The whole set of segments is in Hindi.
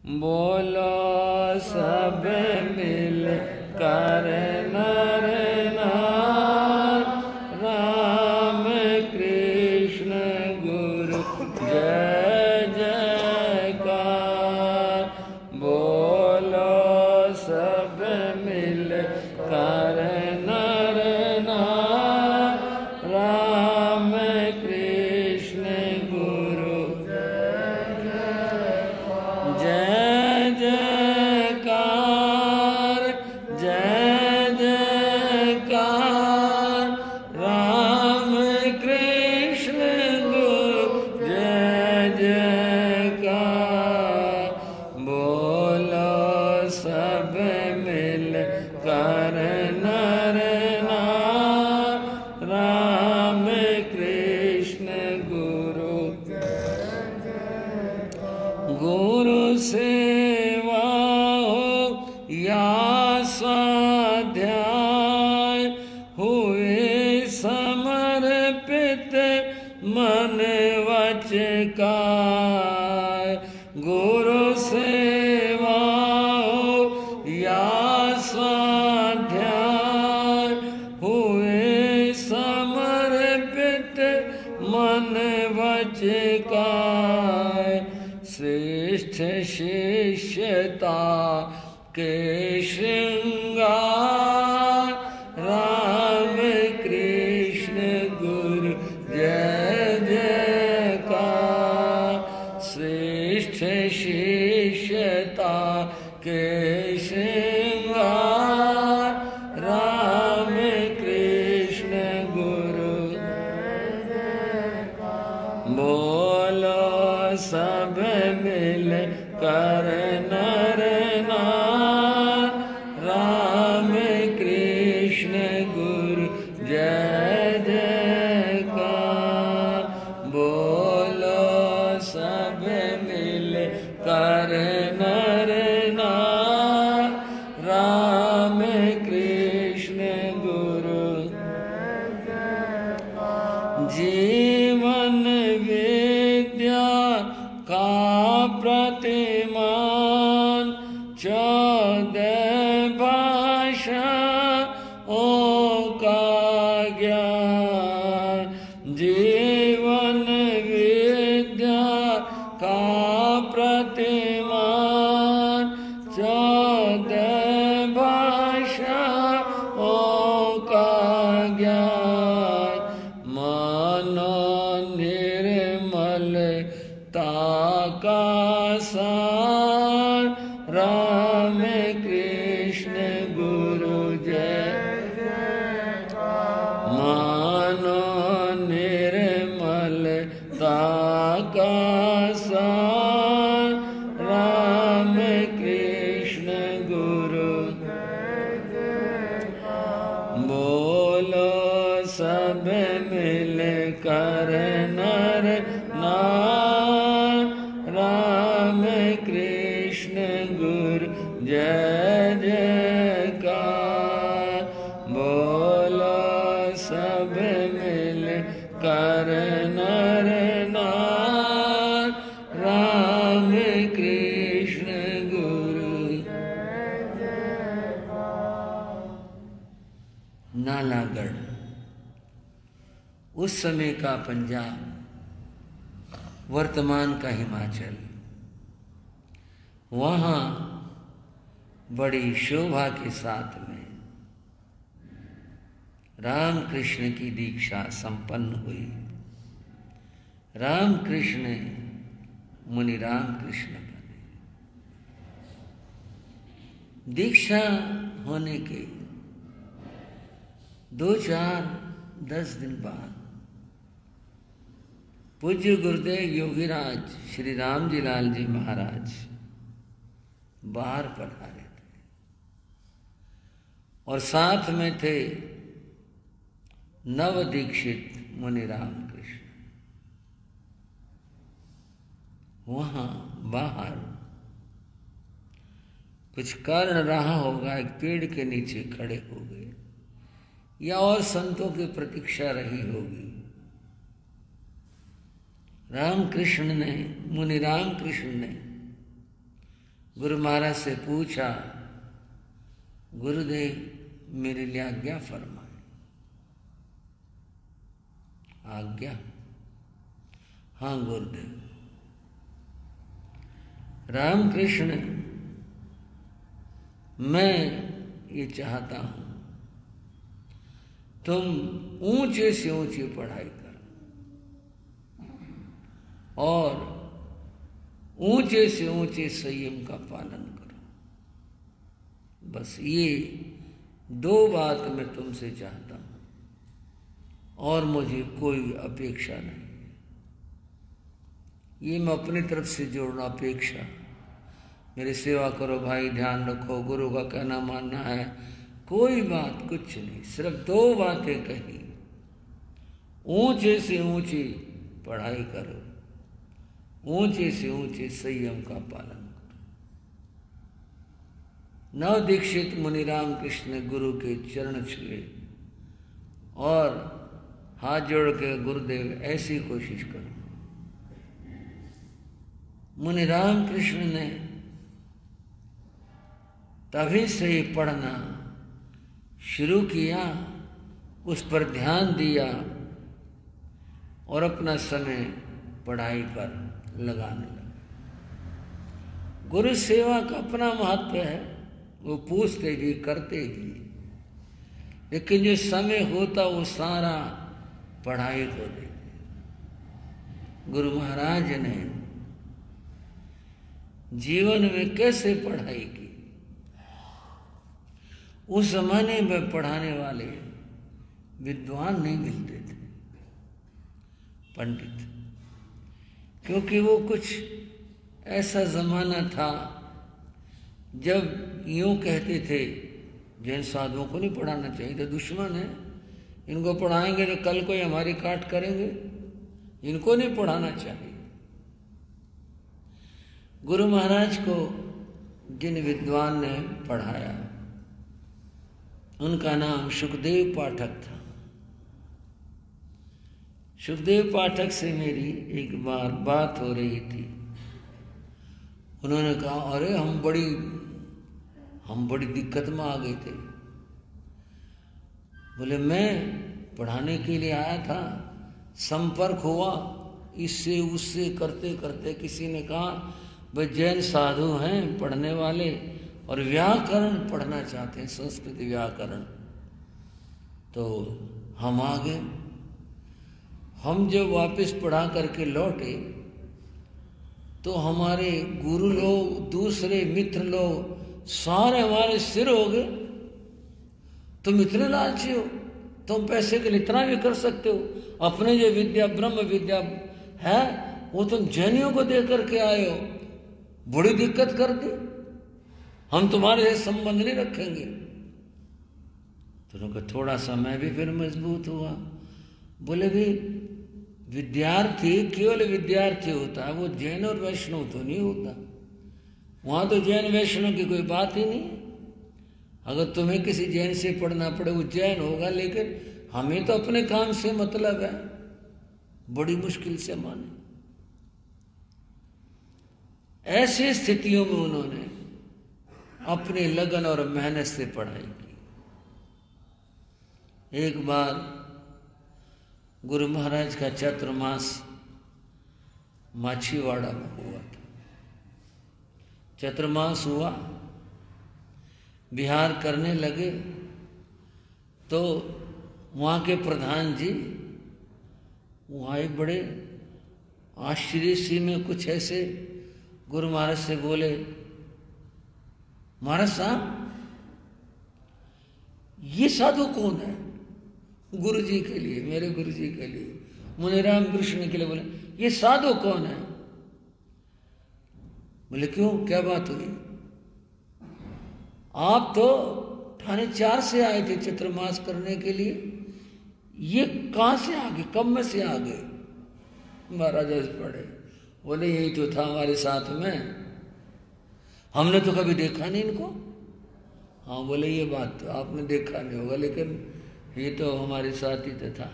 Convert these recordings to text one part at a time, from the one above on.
बोलो सब मिल कर नर नार, राम कृष्ण गुरु जय जयकार। बोलो सब मिल कर नर नार, राम कृष्ण गुरु जय जयकार, जय जयकार। राम कृष्ण गुरु जय जयकार। बोलो सब मिल कर नर नार, राम कृष्ण गुरु गुरु सेवा हो या स्वाध्याय, हुए समर्पित मन वच काया। गुरु सेवा हो या स्वाध्याय, हुए समर्पित मन वच काया। श्रेष्ठ शिष्यता के श्रृंगार, राम कृष्ण गुरु जय जयकार। श्रेष्ठ शिष्यता के श्रृंगार, राम कृष्ण गुरु बोलो सब मिल कर नर नार, राम कृष्ण गुरु जय जयकार। बोलो सब मिल कर नर नार, राम कृष्ण गुरु जीवन विद्या का प्रतिमान, 14 भाषाओं का ज्ञान। जीवन विद्या का प्रतिमान, 14 भाषाओं का ज्ञान। मानो निर्मलता का सार, राम कृष्ण गुरु जय जयकार। मानो निर्मलता का सार, राम कृष्ण गुरु जय जयकार। बोलो सब मिल कर नर नार, राम कृष्ण गुरु जय जयकार। बोलो सब मिल कर नर नार, राम कृष्ण गुरु जय जयकार। नालागढ़ उस समय का पंजाब, वर्तमान का हिमाचल। वहाँ बड़ी शोभा के साथ में रामकृष्ण की दीक्षा संपन्न हुई। रामकृष्ण मुनि रामकृष्ण बने। दीक्षा होने के 2-4-10 दिन बाद पूज्य गुरुदेव योगीराज श्री रामजी लाल जी महाराज बाहर पधारे थे और साथ में थे नव दीक्षित मुनि रामकृष्ण। वहां बाहर कुछ कारण रहा होगा, एक पेड़ के नीचे खड़े हो गए या और संतों की प्रतीक्षा रही होगी। रामकृष्ण ने, मुनि रामकृष्ण ने गुरु महाराज से पूछा, गुरुदेव मेरे लिए आज्ञा फरमाए। आज्ञा? हाँ गुरुदेव। रामकृष्ण, मैं ये चाहता हूं तुम ऊंचे से ऊंची पढ़ाई करो और ऊंचे से ऊंचे संयम का पालन करो। बस ये 2 बात मैं तुमसे चाहता हूं और मुझे कोई अपेक्षा नहीं। ये मैं अपनी तरफ से जोड़ना अपेक्षा, मेरी सेवा करो भाई, ध्यान रखो, गुरु का कहना मानना है, कोई बात कुछ नहीं। सिर्फ 2 बातें कही, ऊंचे से ऊंची पढ़ाई करो, ऊंचे से ऊंचे संयम का पालन करो। नव दीक्षित मुनि रामकृष्ण ने गुरु के चरण छुए और हाथ जोड़ के, गुरुदेव ऐसी कोशिश करो। मुनि रामकृष्ण ने तभी से ही पढ़ना शुरू किया, उस पर ध्यान दिया और अपना समय पढ़ाई पर लगाने लगा। गुरु सेवा का अपना महत्व है, वो पूछते भी करते भी, लेकिन जो समय होता वो सारा पढ़ाई को देते। गुरु महाराज ने जीवन में कैसे पढ़ाई की? उस जमाने में पढ़ाने वाले विद्वान नहीं मिलते थे, पंडित, क्योंकि वो कुछ ऐसा जमाना था जब यूं कहते थे जैन साधुओं को नहीं पढ़ाना चाहिए, तो दुश्मन है, इनको पढ़ाएंगे तो कल को हमारी काट करेंगे, इनको नहीं पढ़ाना चाहिए। गुरु महाराज को जिन विद्वान ने पढ़ाया उनका नाम सुखदेव पाठक था। सुखदेव पाठक से मेरी एक बार बात हो रही थी। उन्होंने कहा, अरे हम बड़ी दिक्कत में आ गए थे। बोले, मैं पढ़ाने के लिए आया था, संपर्क हुआ इससे उससे करते करते किसी ने कहा भाई जैन साधु हैं पढ़ने वाले और व्याकरण पढ़ना चाहते हैं, संस्कृत व्याकरण। तो हम आ गए। हम जब वापस पढ़ा करके लौटे तो हमारे गुरु लोग, दूसरे मित्र लोग सारे हमारे सिर हो गए। तुम इतने लालची हो, तुम पैसे के लिए इतना भी कर सकते हो, अपने जो विद्या ब्रह्म विद्या है वो तुम जैनियों को दे करके आए हो, बड़ी दिक्कत कर दी, हम तुम्हारे से संबंध नहीं रखेंगे। तो उनका थोड़ा सा मैं भी फिर मजबूत हुआ। बोले भी विद्यार्थी केवल विद्यार्थी होता है, वो जैन और वैष्णव तो नहीं होता। वहां तो जैन वैष्णव की कोई बात ही नहीं। अगर तुम्हें किसी जैन से पढ़ना पड़े वो जैन होगा, लेकिन हमें तो अपने काम से मतलब है, बड़ी मुश्किल से माने। ऐसी स्थितियों में उन्होंने अपने लगन और मेहनत से पढ़ाई की। एक बार गुरु महाराज का चातुर्मास माछीवाड़ा में हुआ था। चातुर्मास हुआ, विहार करने लगे तो वहाँ के प्रधान जी वहाँ एक बड़े आश्चर्य सी में कुछ ऐसे गुरु महाराज से बोले, महाराज साहब ये साधु कौन है? गुरु जी के लिए, मेरे गुरु जी के लिए, मुनि रामकृष्ण के लिए बोले, ये साधु कौन है? बोले क्यों, क्या बात हुई? आप तो ठाणे 4 से आए थे चातुर्मास करने के लिए, ये कहां से आ गए, कब में से आ गए? महाराज पढ़े, बोले यही तो था हमारे साथ में, हमने तो कभी देखा नहीं इनको। हाँ बोले ये बात तो आपने देखा नहीं होगा, लेकिन ये तो हमारे साथ ही तो था।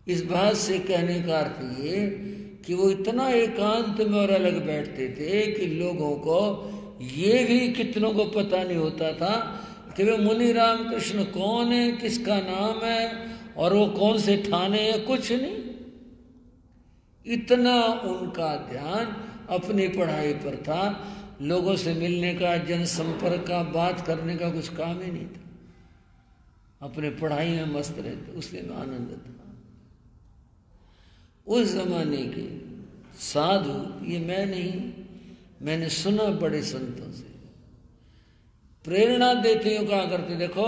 इस बात से कहने का अर्थ ये कि वो इतना एकांत में और अलग बैठते थे कि लोगों को ये भी कितनों को पता नहीं होता था कि वे मुनि रामकृष्ण कौन है, किसका नाम है और वो कौन से थाने है, कुछ नहीं। इतना उनका ध्यान अपनी पढ़ाई पर था, लोगों से मिलने का, जनसंपर्क का, बात करने का कुछ काम ही नहीं था। अपने पढ़ाई में मस्त रहते, उसी में आनंद था। उस जमाने के साधु, ये मैं नहीं, मैंने सुना बड़े संतों से, प्रेरणा देते हो, कहा करते, देखो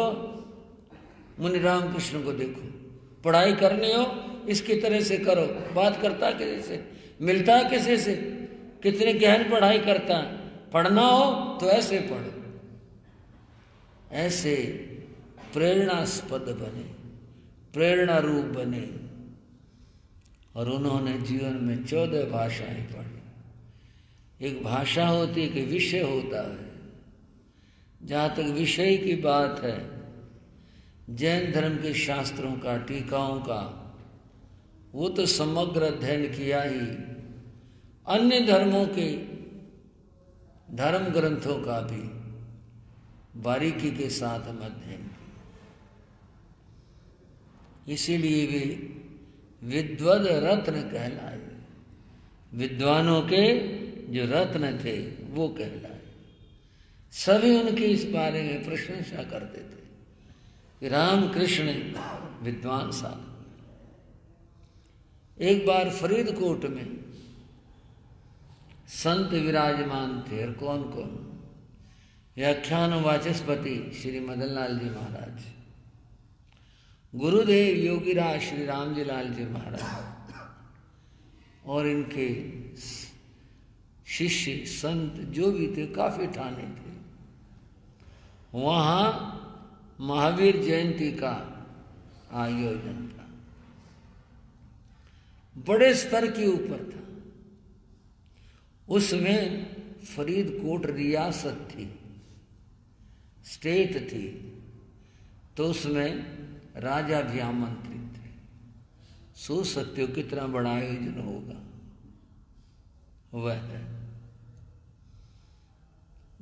मुनि रामकृष्ण को देखो, पढ़ाई करनी हो इसकी तरह से करो। बात करता किसी से, मिलता किसी से, कितनी गहन पढ़ाई करता है। पढ़ना हो तो ऐसे पढ़ो, ऐसे प्रेरणास्पद बने, प्रेरणा रूप बने। और उन्होंने जीवन में 14 भाषाएं पढ़ी। एक भाषा होती है कि विषय होता है। जहाँ तक विषय की बात है, जैन धर्म के शास्त्रों का, टीकाओं का, वो तो समग्र अध्ययन किया ही। अन्य धर्मों के धर्म ग्रंथों का भी बारीकी के साथ हम अध्ययन किया। इसीलिए वे विद्वद रत्न कहलाए। विद्वानों के जो रत्न थे वो कहलाए। सभी उनकी इस बारे में प्रशंसा करते थे कि रामकृष्ण विद्वान साधु। एक बार फरीदकोट में संत विराजमान थे, और कौन कौन? व्याख्यान वाचस्पति श्री मदन लाल जी महाराज, गुरुदेव योगीराज श्री रामजी लाल जी महाराज, और इनके शिष्य संत जो भी थे, काफी ठाने थे। वहाँ महावीर जयंती का आयोजन था, बड़े स्तर के ऊपर था। उसमें फरीदकोट रियासत थी, स्टेट थी, तो उसमें राजा भी आमंत्रित थे। सोच सकते हो कितना बड़ा आयोजन होगा। वह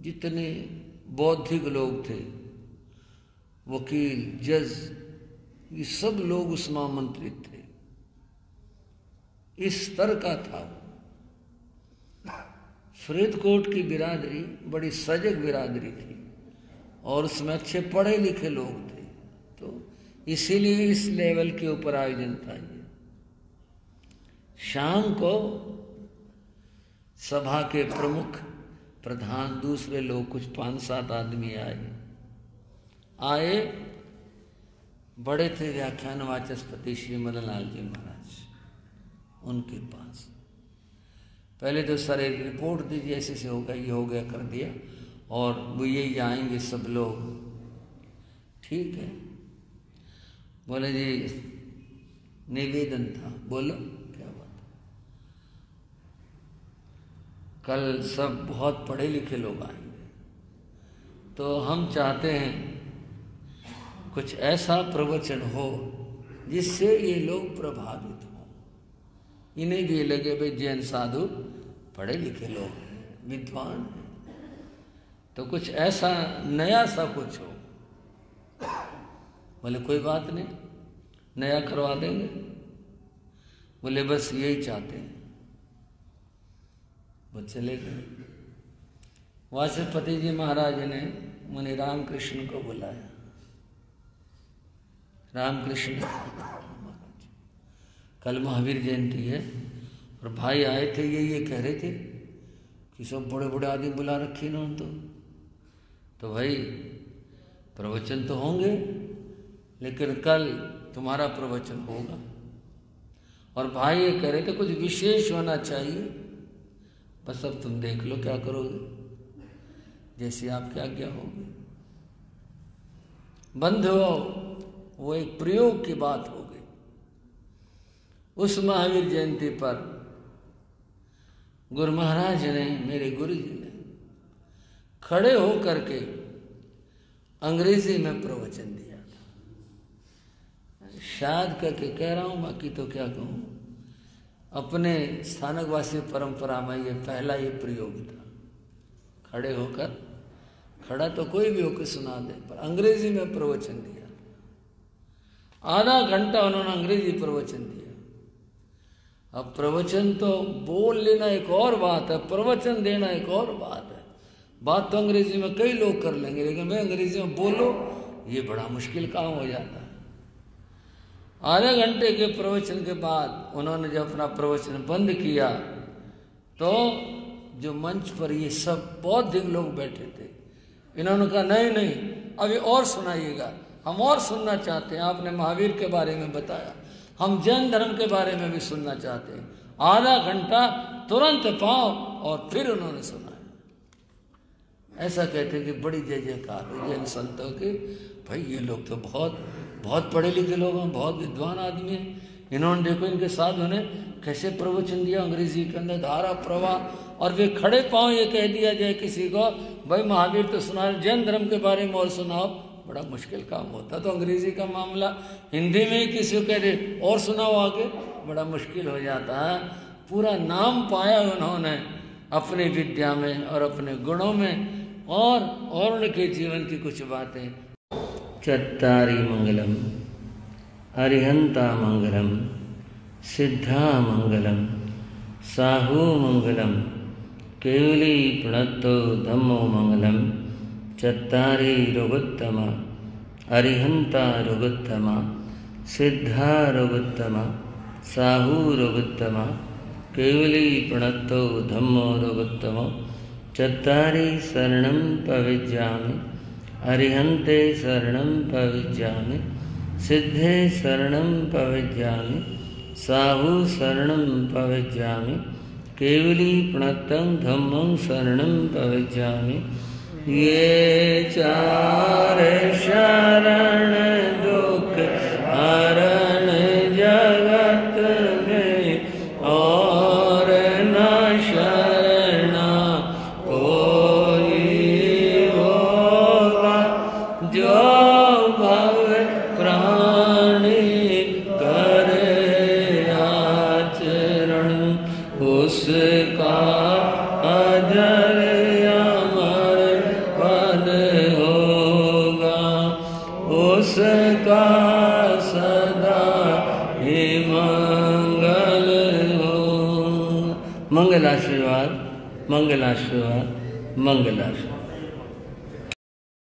जितने बौद्धिक लोग थे, वकील, जज, ये सब लोग उसमें आमंत्रित थे। इस स्तर का था। फरीदकोट की बिरादरी बड़ी सजग बिरादरी थी, और उसमें अच्छे पढ़े लिखे लोग थे, तो इसीलिए इस लेवल के ऊपर आयोजन था ये। शाम को सभा के प्रमुख, प्रधान, दूसरे लोग, कुछ 5-7 आदमी आए। बड़े थे व्याख्यान वाचस्पति श्री मदन लाल जी महाराज, उनके पास पहले तो सर एक रिपोर्ट दीजिए, ऐसे से होगा, ये हो गया, कर दिया, और वो यही आएंगे सब लोग। ठीक है, बोले जी निवेदन था। बोलो क्या बात? कल सब बहुत पढ़े लिखे लोग आएंगे, तो हम चाहते हैं कुछ ऐसा प्रवचन हो जिससे ये लोग प्रभावित हों। इन्हें भी लगे भाई जैन साधु पढ़े लिखे लोग हैं, विद्वान हैं, तो कुछ ऐसा नया सा कुछ हो। बोले कोई बात नहीं, नया करवा देंगे। बोले बस यही चाहते हैं। वो चले गए। वाचस्पति जी महाराज ने मुनि रामकृष्ण को बुलाया। रामकृष्ण, कल महावीर जयंती है, और भाई आए थे, ये कह रहे थे कि सब बड़े बड़े आदमी बुला रखे इन्होंने, तो भाई प्रवचन तो होंगे, लेकिन कल तुम्हारा प्रवचन होगा। और भाई ये कह रहे थे कुछ विशेष होना चाहिए, बस अब तुम देख लो क्या करोगे, जैसे आपकी आज्ञा होगी। बंधुओं, वो एक प्रयोग की बात हो गई। उस महावीर जयंती पर गुरु महाराज ने, मेरे गुरु जी ने खड़े होकर के अंग्रेजी में प्रवचन दिया था। शायद करके कह रहा हूं, बाकी तो क्या कहूं। अपने स्थानकवासी परंपरा में ये पहला ये प्रयोग था। खड़े होकर, खड़ा तो कोई भी होकर सुना दे, पर अंग्रेजी में प्रवचन दिया। आधा घंटा उन्होंने अंग्रेजी प्रवचन दिया। अब प्रवचन तो बोल लेना एक और बात है, प्रवचन देना एक और बात है। बात तो अंग्रेजी में कई लोग कर लेंगे, लेकिन भाई अंग्रेजी में बोलो, ये बड़ा मुश्किल काम हो जाता है। आधे घंटे के प्रवचन के बाद उन्होंने जब अपना प्रवचन बंद किया तो जो मंच पर ये सब बहुत दिन लोग बैठे थे, इन्होंने कहा नहीं नहीं अभी और सुनाइएगा, हम और सुनना चाहते हैं। आपने महावीर के बारे में बताया, हम जैन धर्म के बारे में भी सुनना चाहते हैं। आधा घंटा तुरंत पाओ और फिर उन्होंने सुनाया। ऐसा कहते हैं कि बड़ी जय जयकार हुई जैन संतों की। भाई ये लोग तो बहुत बहुत पढ़े लिखे लोग हैं, बहुत विद्वान आदमी हैं। इन्होंने देखो इनके साथ उन्हें कैसे प्रवचन दिया अंग्रेजी के अंदर, धारा प्रवाह। और वे खड़े पांव ये कह दिया जाए किसी को, भाई महावीर तो सुना, जैन धर्म के बारे में और सुनाओ, बड़ा मुश्किल काम होता। तो अंग्रेजी का मामला हिंदी में ही किसी को कह दे और सुनाओ आगे, बड़ा मुश्किल हो जाता है। पूरा नाम पाया उन्होंने अपनी विद्या में और अपने गुणों में, और उनके जीवन की कुछ बातें। चत्तारी मंगलम अरिहंता मंगलम सिद्धा मंगलम साहू मंगलम केवली प्रणतो धम्मो मंगलम चत्तारी रोगोत्तमा अरिहंता रोगोत्तमा सिद्धा रोगोत्तमा साहू रोगोत्तमा केवली प्रणतो धम्मो रोगोत्तमो चत्तारि शरणं पविज्यामि अरिहन्ते शरणं पविज्यामि सिद्धे शरणं पविज्यामि साहू शरणं पविज्यामि केवली प्रणतं धम्मं शरणं पविज्यामि। ये चार शरण दुख हरण जगत में और न शरणा कोई होगा, जो भव प्राणी करे आचरण उसका अजर उसका सदा ही मंगल हो। मंगल आशीर्वाद, मंगल आशीर्वाद, मंगल आशीर्वाद।